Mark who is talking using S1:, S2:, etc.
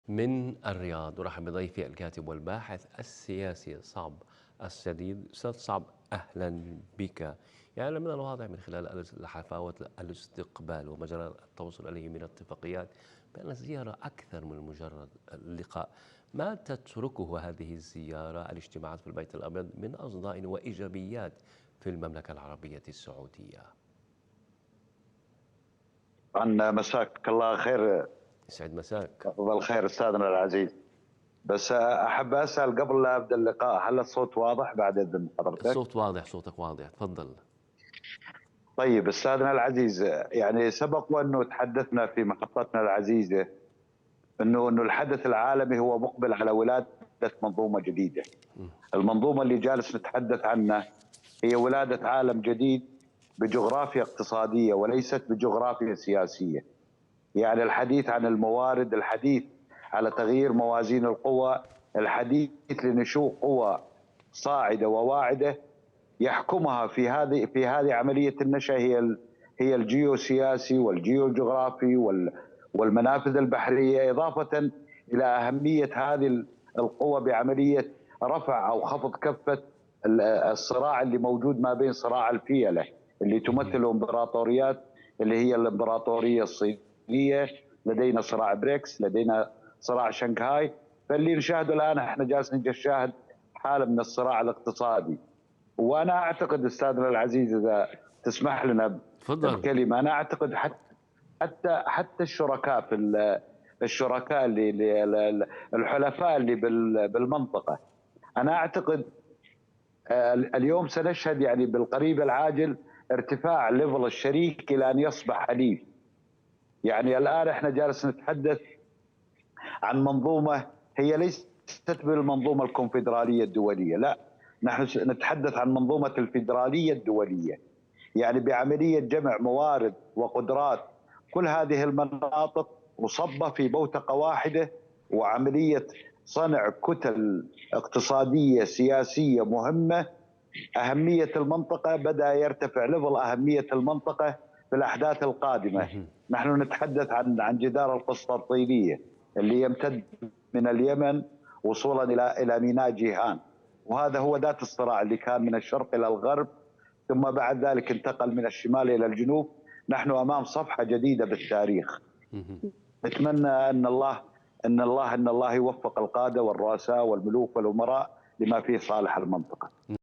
S1: من الرياض. أرحب بضيفي الكاتب والباحث السياسي صعب السديد. أستاذ صعب، أهلا بك. يعني من الواضح من خلال حفاوة الاستقبال ومجرى التوصل إليه من اتفاقيات بأن الزيارة أكثر من مجرد اللقاء. ما تتركه هذه الزيارة، الاجتماعات في البيت الأبيض، من أصداء وإيجابيات في المملكة العربية السعودية؟
S2: عن مساك الله خير.
S1: يسعد مساك.
S2: بالخير استاذنا العزيز. بس احب اسال قبل لا ابدا اللقاء، هل الصوت واضح بعد اذن حضرتك؟
S1: الصوت واضح، صوتك واضح، تفضل.
S2: طيب استاذنا العزيز، يعني سبق وانه تحدثنا في محطتنا العزيزه انه الحدث العالمي هو مقبل على ولاده منظومه جديده. المنظومه اللي جالس نتحدث عنها هي ولاده عالم جديد بجغرافيا اقتصاديه وليست بجغرافيا سياسيه. يعني الحديث عن الموارد، الحديث على تغيير موازين القوى، الحديث لنشوء قوى صاعده وواعده يحكمها في هذه عمليه النشأ هي الجيوسياسي والجيوجغرافي والمنافذ البحريه، اضافه الى اهميه هذه القوى بعمليه رفع او خفض كفه الصراع اللي موجود ما بين صراع الفيله اللي تمثله امبراطوريات، اللي هي الامبراطوريه الصينيه، لدينا صراع بريكس، لدينا صراع شنغهاي. فاللي نشاهده الان احنا جالسين نشاهد حاله من الصراع الاقتصادي. وانا اعتقد استاذنا العزيز اذا تسمح لنا
S1: تفضل.
S2: بكلمه، انا اعتقد حتى الشركاء الشركاء الحلفاء اللي بالمنطقه، انا اعتقد اليوم سنشهد يعني بالقريب العاجل ارتفاع ليفل الشريك الى ان يصبح حليف. يعني الان احنا جالس نتحدث عن منظومه هي ليست بالمنظومه الكونفدراليه الدوليه، لا، نحن نتحدث عن منظومه الفيدراليه الدوليه، يعني بعمليه جمع موارد وقدرات كل هذه المناطق وصبه في بوتقه واحده، وعمليه صنع كتل اقتصاديه سياسيه مهمه. أهمية المنطقة بدأ يرتفع ليفل أهمية المنطقة في الأحداث القادمة. نحن نتحدث عن جدار القسطنطينية اللي يمتد من اليمن وصولا إلى ميناء جيهان، وهذا هو ذات الصراع اللي كان من الشرق إلى الغرب، ثم بعد ذلك انتقل من الشمال إلى الجنوب. نحن أمام صفحة جديدة بالتاريخ. نتمنى أن الله يوفق القادة والرؤساء والملوك والأمراء لما فيه صالح المنطقة.